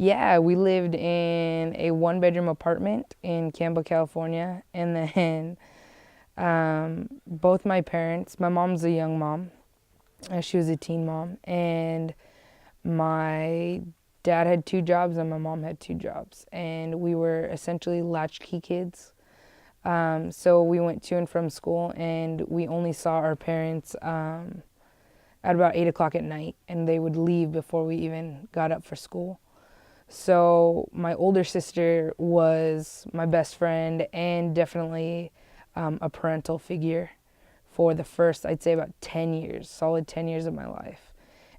Yeah, we lived in a one-bedroom apartment in Campbell, California, and then both my parents. My mom's a young mom. She was a teen mom, and my dad had two jobs and my mom had two jobs, and we were essentially latchkey kids. So we went to and from school, and we only saw our parents at about 8 o'clock at night, and they would leave before we even got up for school. So my older sister was my best friend and definitely a parental figure for the first, I'd say, about 10 years, solid 10 years of my life.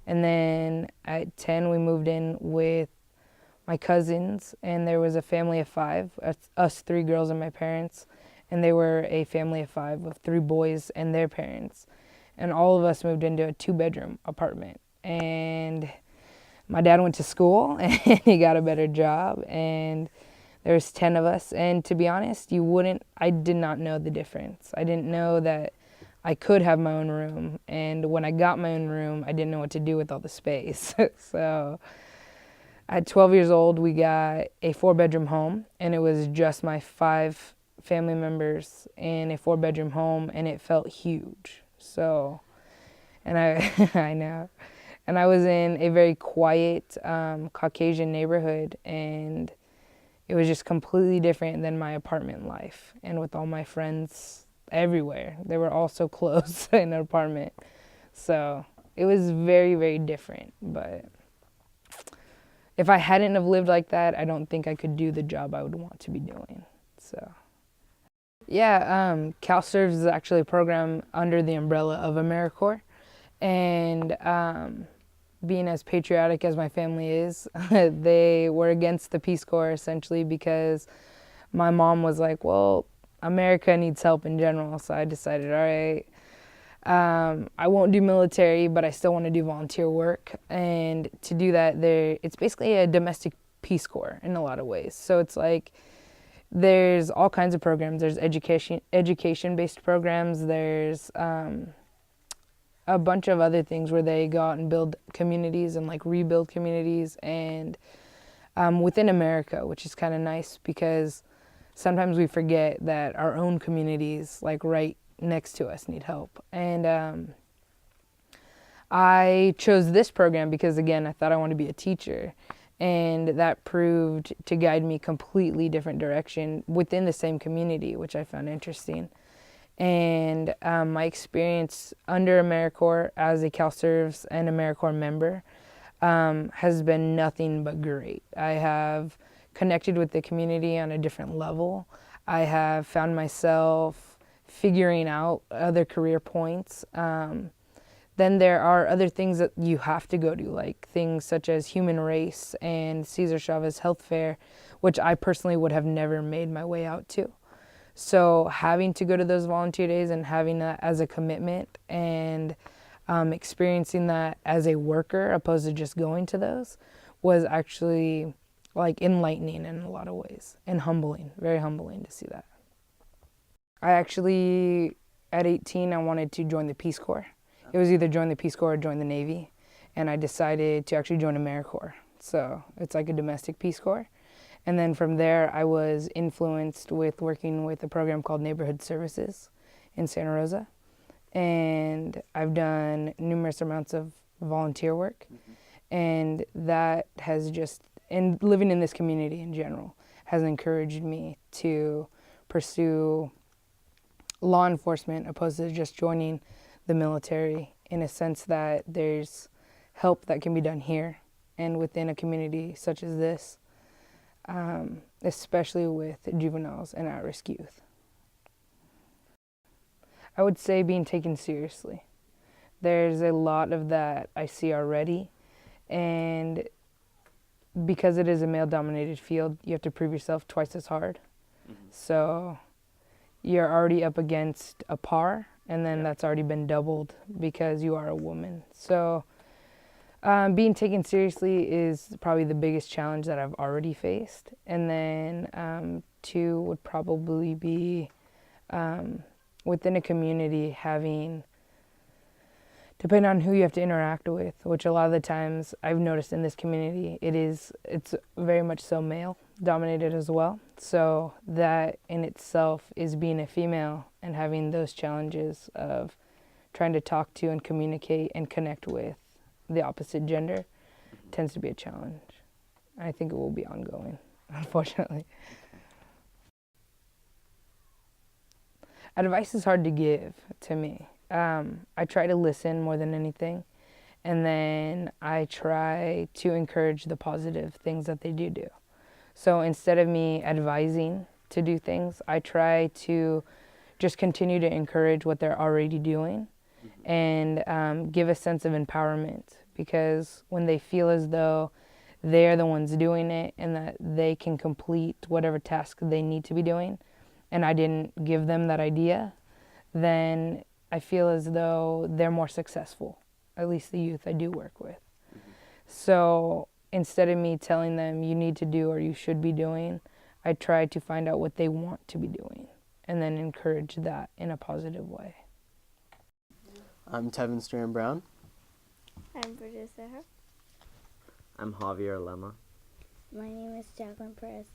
And then at 10, we moved in with my cousins, and there was a family of five, us three girls and my parents, and they were a family of five with three boys and their parents. And all of us moved into a two-bedroom apartment. And my dad went to school and he got a better job, and there's 10 of us. And to be honest, I did not know the difference. I didn't know that I could have my own room, and when I got my own room, I didn't know what to do with all the space. So at 12 years old, we got a four-bedroom home, and it was just my five family members in a four-bedroom home, and it felt huge. So, and I know. And I was in a very quiet Caucasian neighborhood, and it was just completely different than my apartment life. And with all my friends everywhere, they were all so close in an apartment. So it was very, very different. But if I hadn't have lived like that, I don't think I could do the job I would want to be doing. So yeah, CalServe is actually a program under the umbrella of AmeriCorps. And being as patriotic as my family is, they were against the Peace Corps essentially because my mom was like, well, America needs help in general. So I decided, all right, I won't do military, but I still want to do volunteer work. And to do that, it's basically a domestic Peace Corps in a lot of ways. So it's like there's all kinds of programs. There's education-based programs. There's a bunch of other things where they go out and build communities and like rebuild communities, and within America, which is kind of nice because sometimes we forget that our own communities like right next to us need help. And I chose this program because, again, I thought I wanted to be a teacher, and that proved to guide me completely different direction within the same community, which I found interesting. And my experience under AmeriCorps as a CalServe and AmeriCorps member has been nothing but great. I have connected with the community on a different level. I have found myself figuring out other career points. Then there are other things that you have to go to, like things such as Human Race and Cesar Chavez Health Fair, which I personally would have never made my way out to. So having to go to those volunteer days and having that as a commitment, and experiencing that as a worker opposed to just going to those, was actually like enlightening in a lot of ways, and humbling, very humbling to see that. I actually, at 18, I wanted to join the Peace Corps. It was either join the Peace Corps or join the Navy, and I decided to actually join AmeriCorps. So it's like a domestic Peace Corps. And then from there, I was influenced with working with a program called Neighborhood Services in Santa Rosa. And I've done numerous amounts of volunteer work. And that has just, and living in this community in general, has encouraged me to pursue law enforcement opposed to just joining the military, in a sense that there's help that can be done here and within a community such as this. Especially with juveniles and at-risk youth. I would say being taken seriously. There's a lot of that I see already, and because it is a male-dominated field, you have to prove yourself twice as hard. So you're already up against a par, and then that's already been doubled because you are a woman. So being taken seriously is probably the biggest challenge that I've already faced. And then two would probably be within a community having depending on who you have to interact with, which a lot of the times I've noticed in this community, it's very much so male dominated as well. So that in itself is being a female and having those challenges of trying to talk to and communicate and connect with the opposite gender tends to be a challenge. I think it will be ongoing, unfortunately. Advice is hard to give to me. I try to listen more than anything, and then I try to encourage the positive things that they do. So instead of me advising to do things, I try to just continue to encourage what they're already doing and give a sense of empowerment, because when they feel as though they're the ones doing it and that they can complete whatever task they need to be doing, and I didn't give them that idea, then I feel as though they're more successful, at least the youth I do work with. So instead of me telling them you need to do or you should be doing, I try to find out what they want to be doing and then encourage that in a positive way. I'm Tevin Strand Brown. I'm Bridget Serra. I'm Javier Lema. My name is Jacqueline Perez.